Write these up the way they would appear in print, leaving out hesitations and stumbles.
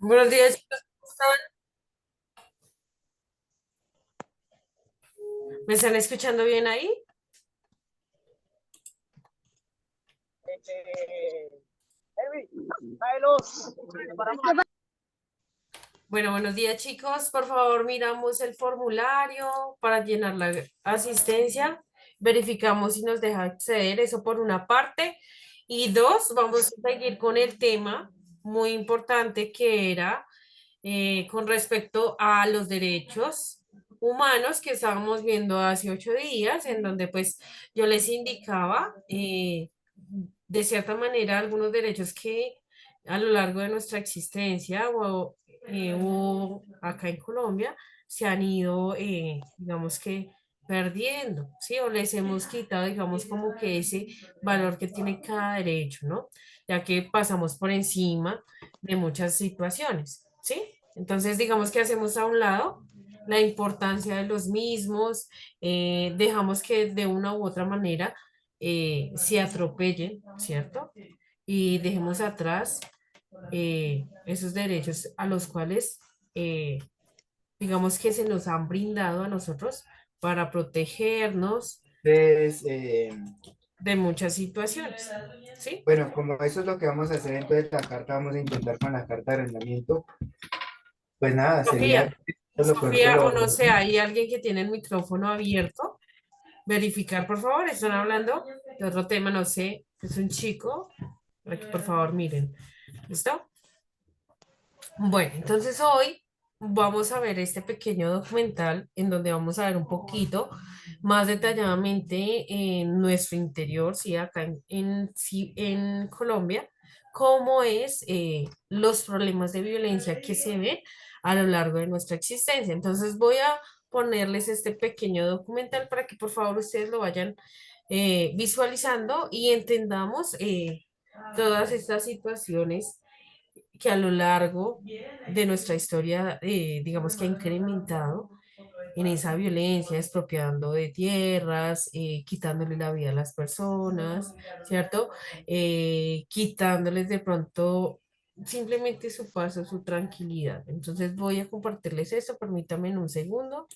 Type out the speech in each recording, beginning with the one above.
Buenos días, chicos. ¿Cómo están? ¿Me están escuchando bien ahí? Elvi, tráelos. Bueno, buenos días, chicos. Por favor, miramos el formulario para llenar la asistencia. Verificamos si nos deja acceder, eso por una parte. Y dos, vamos a seguir con el tema muy importante que era con respecto a los derechos humanos que estábamos viendo hace 8 días, en donde pues yo les indicaba de cierta manera algunos derechos que a lo largo de nuestra existencia o acá en Colombia se han ido, digamos que perdiendo, ¿sí? O les hemos quitado, digamos, como que ese valor que tiene cada derecho, ¿no? Ya que pasamos por encima de muchas situaciones, ¿sí? Entonces, digamos que hacemos a un lado la importancia de los mismos, dejamos que de una u otra manera se atropellen, ¿cierto? Y dejemos atrás esos derechos a los cuales, digamos que se nos han brindado a nosotros para protegernos Entonces, de muchas situaciones, ¿sí? bueno, como eso es lo que vamos a hacer, entonces la carta, vamos a intentar con la carta de arrendamiento. Pues nada, sería Sofía, lo pronto Sofía, o lo... no sé, hay alguien que tiene el micrófono abierto. Verificar, por favor, están hablando de otro tema, no sé, es un chico, para que por favor miren. ¿Listo? Bueno, entonces hoy vamos a ver este pequeño documental en donde vamos a ver un poquito más detalladamente en nuestro interior, sí, acá sí, en Colombia, cómo es los problemas de violencia que se ven a lo largo de nuestra existencia. Entonces voy a ponerles este pequeño documental para que por favor ustedes lo vayan visualizando y entendamos todas estas situaciones que a lo largo de nuestra historia, digamos que ha incrementado en esa violencia, expropiando de tierras, quitándole la vida a las personas, ¿cierto? Quitándoles de pronto simplemente su paso, su tranquilidad. Entonces voy a compartirles eso, permítanme en un segundo.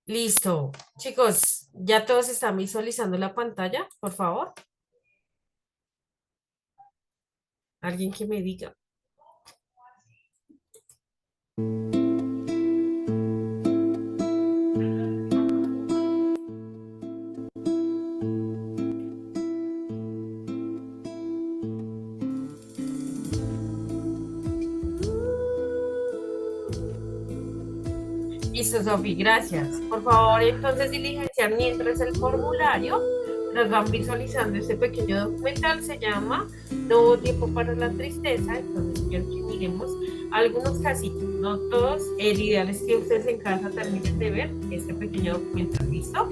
Listo. Chicos, ¿ya todos están visualizando la pantalla? Por favor, alguien que me diga. Listo, Sofi, gracias. Por favor, entonces diligenciar mientras el formulario, nos van visualizando este pequeño documental, se llama No hubo tiempo para la tristeza, entonces quiero que miremos algunos casitos, no todos, el ideal es que ustedes en casa terminen de ver este pequeño documental, ¿listo?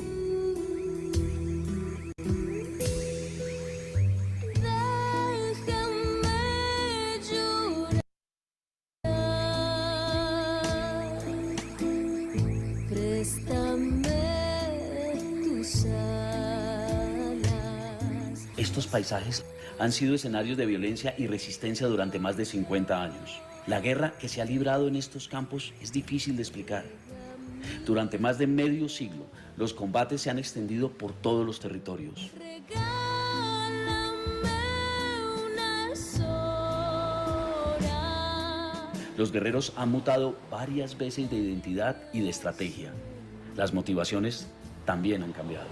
Estos paisajes han sido escenarios de violencia y resistencia durante más de 50 años. La guerra que se ha librado en estos campos es difícil de explicar. Durante más de medio siglo, los combates se han extendido por todos los territorios. Los guerreros han mutado varias veces de identidad y de estrategia. Las motivaciones también han cambiado.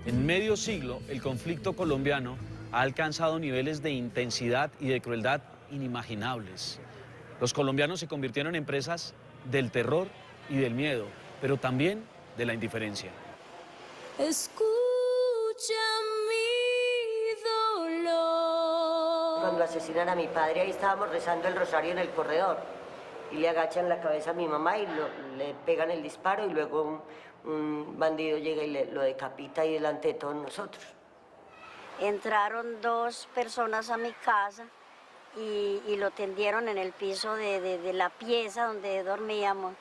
En medio siglo, el conflicto colombiano ha alcanzado niveles de intensidad y de crueldad inimaginables. Los colombianos se convirtieron en presas del terror y del miedo, pero también de la indiferencia. Escucha mi dolor. Cuando asesinan a mi padre, ahí estábamos rezando el rosario en el corredor y le agachan la cabeza a mi mamá y le pegan el disparo y luego un bandido llega y lo decapita ahí delante de todos nosotros. Entraron 2 personas a mi casa y lo tendieron en el piso de la pieza donde dormíamos,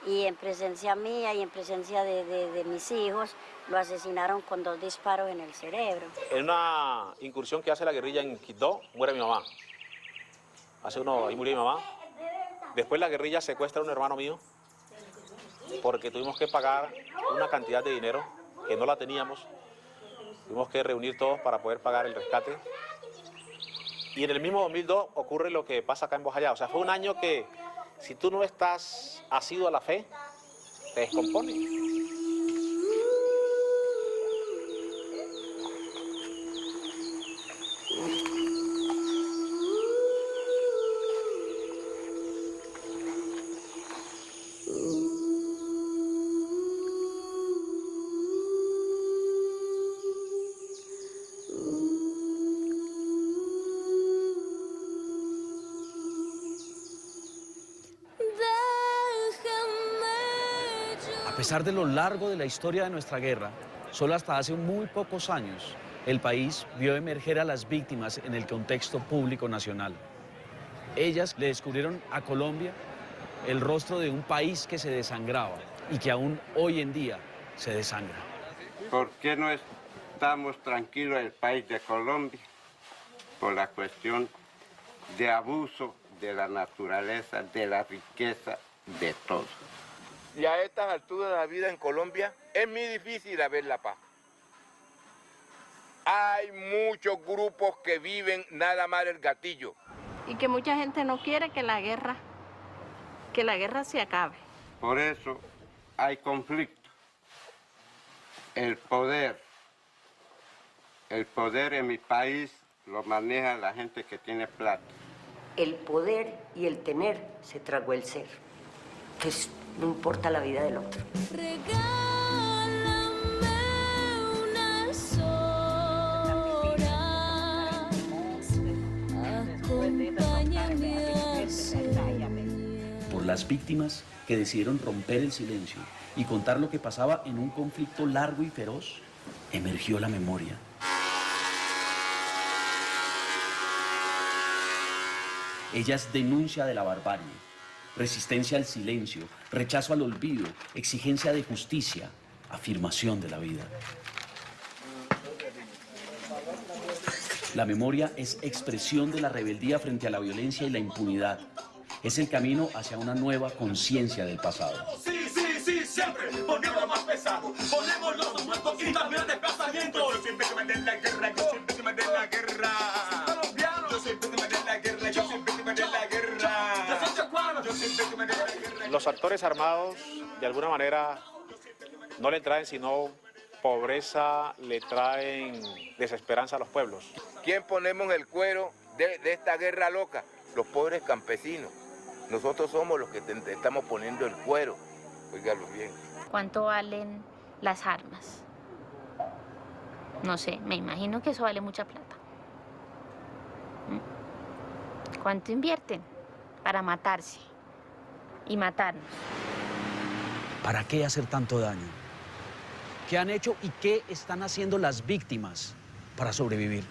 y en presencia mía y en presencia de mis hijos lo asesinaron con 2 disparos en el cerebro. En una incursión que hace la guerrilla en Quito, muere mi mamá. Ahí murió mi mamá. Después la guerrilla secuestra a un hermano mío porque tuvimos que pagar una cantidad de dinero que no la teníamos. Tuvimos que reunir todos para poder pagar el rescate. Y en el mismo 2002 ocurre lo que pasa acá en Bojayá. O sea, fue un año que si tú no estás asiduo a la fe, te descompone. A pesar de lo largo de la historia de nuestra guerra, solo hasta hace muy pocos años el país vio emerger a las víctimas en el contexto público nacional. Ellas le descubrieron a Colombia el rostro de un país que se desangraba y que aún hoy en día se desangra. ¿Por qué no estamos tranquilos en el país de Colombia? Por la cuestión de abuso de la naturaleza, de la riqueza, de todo. Y a estas alturas de la vida en Colombia es muy difícil ver la paz. Hay muchos grupos que viven nada más el gatillo. Y que mucha gente no quiere que la guerra se acabe. Por eso hay conflicto. El poder en mi país lo maneja la gente que tiene plata. El poder y el tener se tragó el ser. Entonces, no importa la vida del otro. Regálame unas horas, acompáñame a soñar. Por las víctimas que decidieron romper el silencio y contar lo que pasaba en un conflicto largo y feroz, emergió la memoria. Ella es denuncia de la barbarie, resistencia al silencio, rechazo al olvido, exigencia de justicia, afirmación de la vida. La memoria es expresión de la rebeldía frente a la violencia y la impunidad. Es el camino hacia una nueva conciencia del pasado. Sí, sí, sí, siempre ponemos lo más pesado, ponemos los muertos y también el desplazamiento. Yo siempre que me den la guerra, yo siempre que me den la guerra. Yo siempre que me den la guerra, yo siempre que me den la guerra. Yo siempre que me den la guerra. Los actores armados, de alguna manera, no le traen sino pobreza, le traen desesperanza a los pueblos. ¿Quién ponemos el cuero de esta guerra loca? Los pobres campesinos. Nosotros somos los que estamos poniendo el cuero. Óigalo bien. ¿Cuánto valen las armas? No sé, me imagino que eso vale mucha plata. ¿Cuánto invierten para matarse y matarnos? ¿Para qué hacer tanto daño? ¿Qué han hecho y qué están haciendo las víctimas para sobrevivir?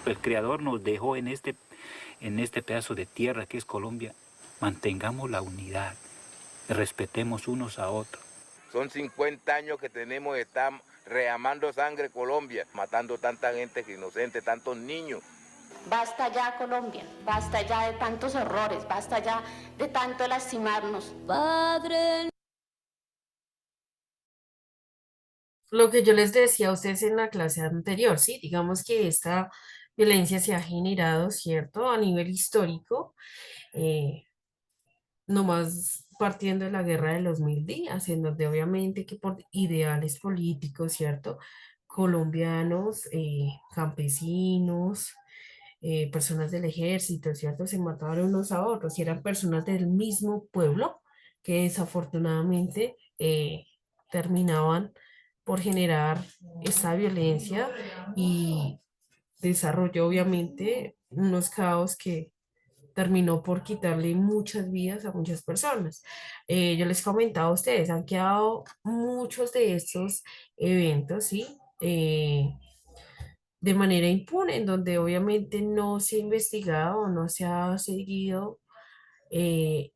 El Creador nos dejó en este pedazo de tierra que es Colombia. Mantengamos la unidad, respetemos unos a otros. Son 50 años que tenemos, están reamando sangre Colombia, matando tanta gente inocente, tantos niños. Basta ya, Colombia, basta ya de tantos horrores, basta ya de tanto lastimarnos. Padre lo que yo les decía a ustedes en la clase anterior, sí, digamos que esta violencia se ha generado, ¿cierto? A nivel histórico, eh, nomás partiendo de la guerra de los 1000 días, en donde obviamente que por ideales políticos, ¿cierto? Colombianos, campesinos, personas del ejército, ¿cierto? Se mataban unos a otros y eran personas del mismo pueblo que desafortunadamente terminaban por generar esta violencia y desarrolló obviamente unos caos que terminó por quitarle muchas vidas a muchas personas. Yo les comentaba a ustedes, han quedado muchos de estos eventos, ¿sí? De manera impune, en donde obviamente no se ha investigado o no se ha seguido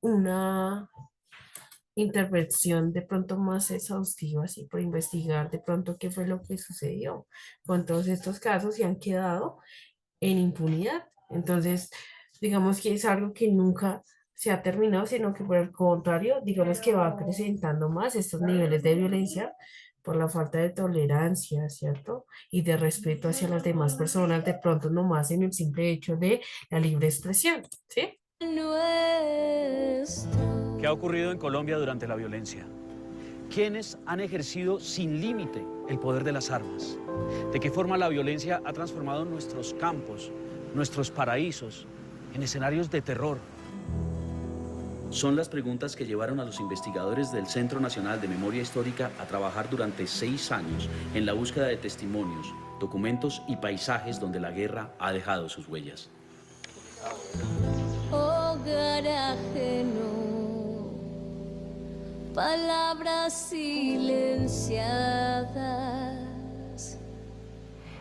una intervención de pronto más exhaustiva, así por investigar de pronto qué fue lo que sucedió con todos estos casos y han quedado en impunidad. Entonces, digamos que es algo que nunca se ha terminado, sino que por el contrario, digamos que va acrecentando más estos niveles de violencia por la falta de tolerancia, ¿cierto? Y de respeto hacia las demás personas, de pronto nomás en el simple hecho de la libre expresión, ¿sí? ¿Qué ha ocurrido en Colombia durante la violencia? ¿Quiénes han ejercido sin límite el poder de las armas? ¿De qué forma la violencia ha transformado nuestros campos, nuestros paraísos, en escenarios de terror? Son las preguntas que llevaron a los investigadores del Centro Nacional de Memoria Histórica a trabajar durante 6 años en la búsqueda de testimonios, documentos y paisajes donde la guerra ha dejado sus huellas. Hogar ajeno, palabras silenciadas.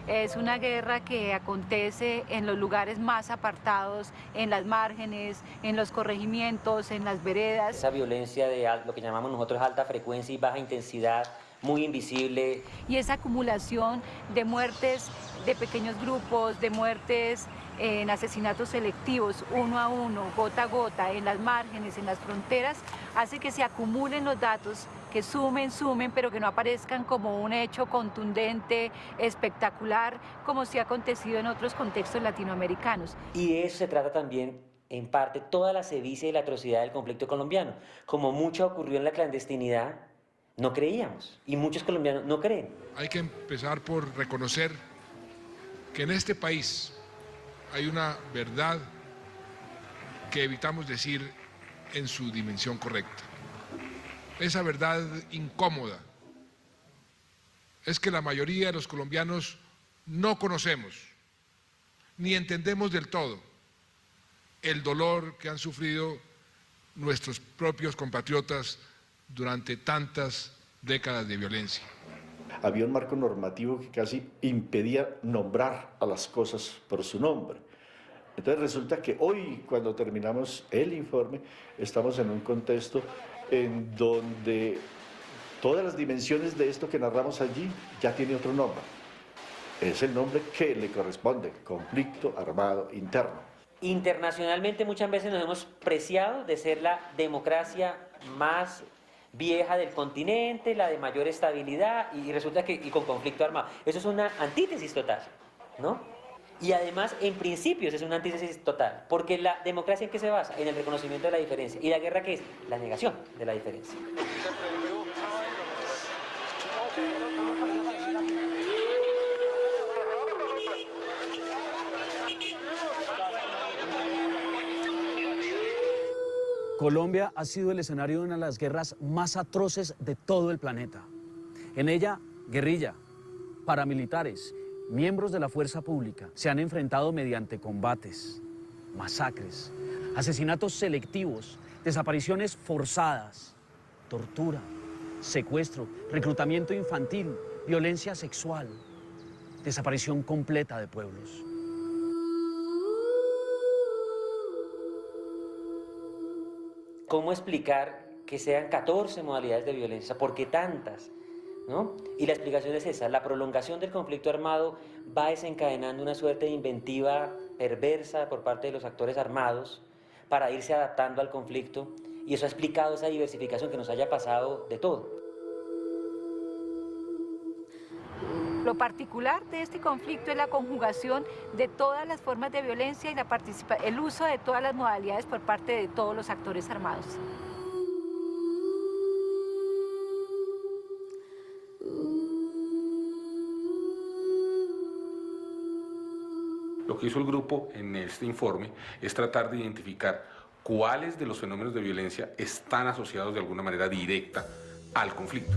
Es una guerra que acontece en los lugares más apartados, en las márgenes, en los corregimientos, en las veredas. Esa violencia de lo que llamamos nosotros alta frecuencia y baja intensidad, muy invisible. Y esa acumulación de muertes de pequeños grupos, de muertes en asesinatos selectivos, uno a uno, gota a gota, en las márgenes, en las fronteras, hace que se acumulen los datos, que sumen, pero que no aparezcan como un hecho contundente, espectacular, como sí ha acontecido en otros contextos latinoamericanos. Y de eso se trata también, en parte, toda la sevicia y la atrocidad del conflicto colombiano. Como mucho ocurrió en la clandestinidad, no creíamos, y muchos colombianos no creen. Hay que empezar por reconocer que en este país hay una verdad que evitamos decir en su dimensión correcta. Esa verdad incómoda es que la mayoría de los colombianos no conocemos ni entendemos del todo el dolor que han sufrido nuestros propios compatriotas durante tantas décadas de violencia. Había un marco normativo que casi impedía nombrar a las cosas por su nombre. Entonces resulta que hoy, cuando terminamos el informe, estamos en un contexto en donde todas las dimensiones de esto que narramos allí ya tiene otro nombre. Es el nombre que le corresponde, conflicto armado interno. Internacionalmente muchas veces nos hemos preciado de ser la democracia más vieja del continente, la de mayor estabilidad, y resulta que y con conflicto armado. Eso es una antítesis total, ¿no? Y además, en principios, es una antítesis total, porque la democracia ¿en qué se basa? En el reconocimiento de la diferencia. ¿Y la guerra qué es? La negación de la diferencia. Colombia ha sido el escenario de una de las guerras más atroces de todo el planeta. En ella, guerrilla, paramilitares, miembros de la fuerza pública se han enfrentado mediante combates, masacres, asesinatos selectivos, desapariciones forzadas, tortura, secuestro, reclutamiento infantil, violencia sexual, desaparición completa de pueblos. ¿Cómo explicar que sean 14 modalidades de violencia? ¿Por qué tantas? ¿No? Y la explicación es esa: la prolongación del conflicto armado va desencadenando una suerte de inventiva perversa por parte de los actores armados para irse adaptando al conflicto, y eso ha explicado esa diversificación que nos haya pasado de todo. Lo particular de este conflicto es la conjugación de todas las formas de violencia y el uso de todas las modalidades por parte de todos los actores armados. Lo que hizo el grupo en este informe es tratar de identificar cuáles de los fenómenos de violencia están asociados de alguna manera directa al conflicto.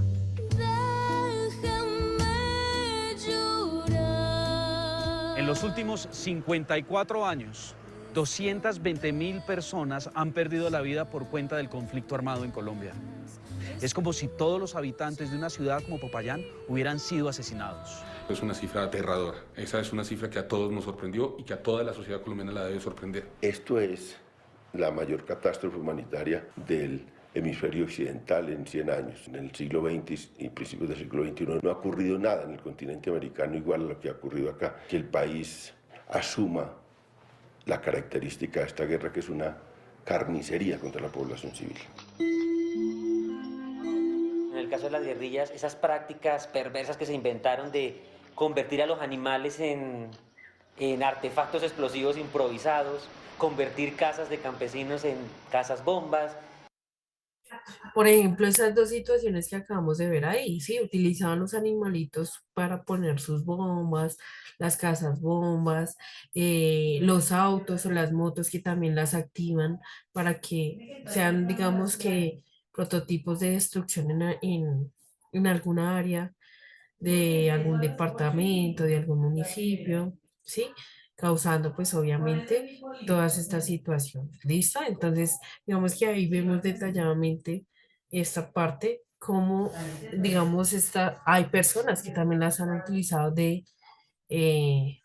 En los últimos 54 años, 220.000 personas han perdido la vida por cuenta del conflicto armado en Colombia. Es como si todos los habitantes de una ciudad como Popayán hubieran sido asesinados. Es una cifra aterradora. Esa es una cifra que a todos nos sorprendió y que a toda la sociedad colombiana la debe sorprender. Esto es la mayor catástrofe humanitaria del hemisferio occidental en 100 años. En el siglo XX y principios del siglo XXI no ha ocurrido nada en el continente americano igual a lo que ha ocurrido acá. Que el país asuma la característica de esta guerra, que es una carnicería contra la población civil. En el caso de las guerrillas, esas prácticas perversas que se inventaron de convertir a los animales en artefactos explosivos improvisados, convertir casas de campesinos en casas bombas. Por ejemplo, esas dos situaciones que acabamos de ver ahí, sí, utilizaban los animalitos para poner sus bombas, las casas bombas, los autos o las motos que también las activan para que sean, digamos que, prototipos de destrucción en alguna área de algún departamento, de algún municipio, ¿sí? Causando pues obviamente todas estas situaciones. ¿Listo? Entonces, digamos que ahí vemos detalladamente esta parte, como, digamos, hay personas que también las han utilizado eh,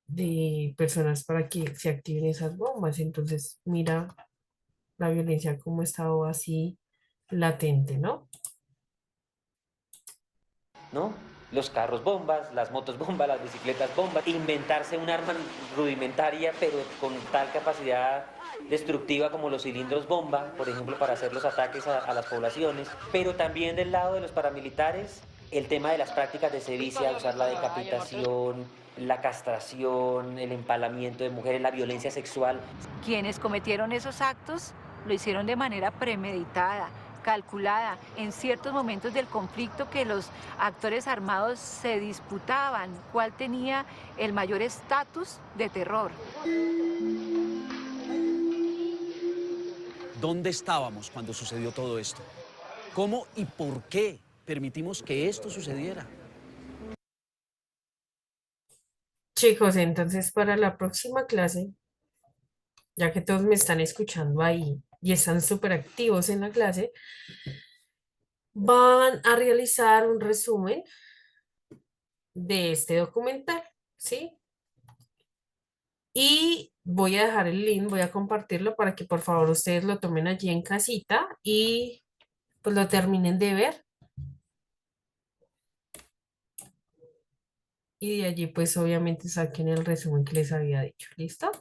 de personas para que se activen esas bombas. Entonces, mira la violencia como ha estado así latente, ¿no? ¿No? Los carros bombas, las motos bombas, las bicicletas bombas, inventarse un arma rudimentaria pero con tal capacidad destructiva como los cilindros bomba, por ejemplo, para hacer los ataques a las poblaciones, pero también del lado de los paramilitares, el tema de las prácticas de sevicia, usar la decapitación, la castración, el empalamiento de mujeres, la violencia sexual. Quienes cometieron esos actos lo hicieron de manera premeditada, calculada, en ciertos momentos del conflicto que los actores armados se disputaban cuál tenía el mayor estatus de terror. ¿Dónde estábamos cuando sucedió todo esto? ¿Cómo y por qué permitimos que esto sucediera? Chicos, entonces para la próxima clase, ya que todos me están escuchando ahí y están súper activos en la clase, van a realizar un resumen de este documental, ¿sí? Y voy a dejar el link, voy a compartirlo para que por favor ustedes lo tomen allí en casita y pues lo terminen de ver. Y de allí pues obviamente saquen el resumen que les había dicho. ¿Listo?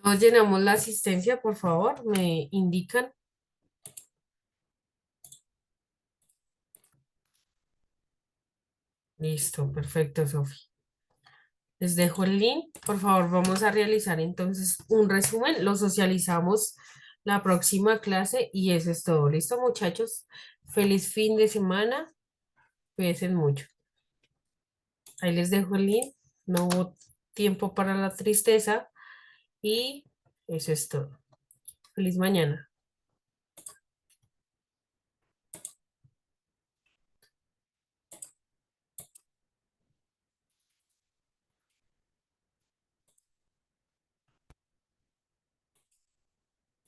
Todos llenamos la asistencia, por favor, me indican. Listo, perfecto, Sofi. Les dejo el link. Por favor, vamos a realizar entonces un resumen. Lo socializamos la próxima clase y eso es todo. ¿Listo, muchachos? Feliz fin de semana. Cuídense mucho. Ahí les dejo el link. No hubo tiempo para la tristeza y eso es todo. Feliz mañana.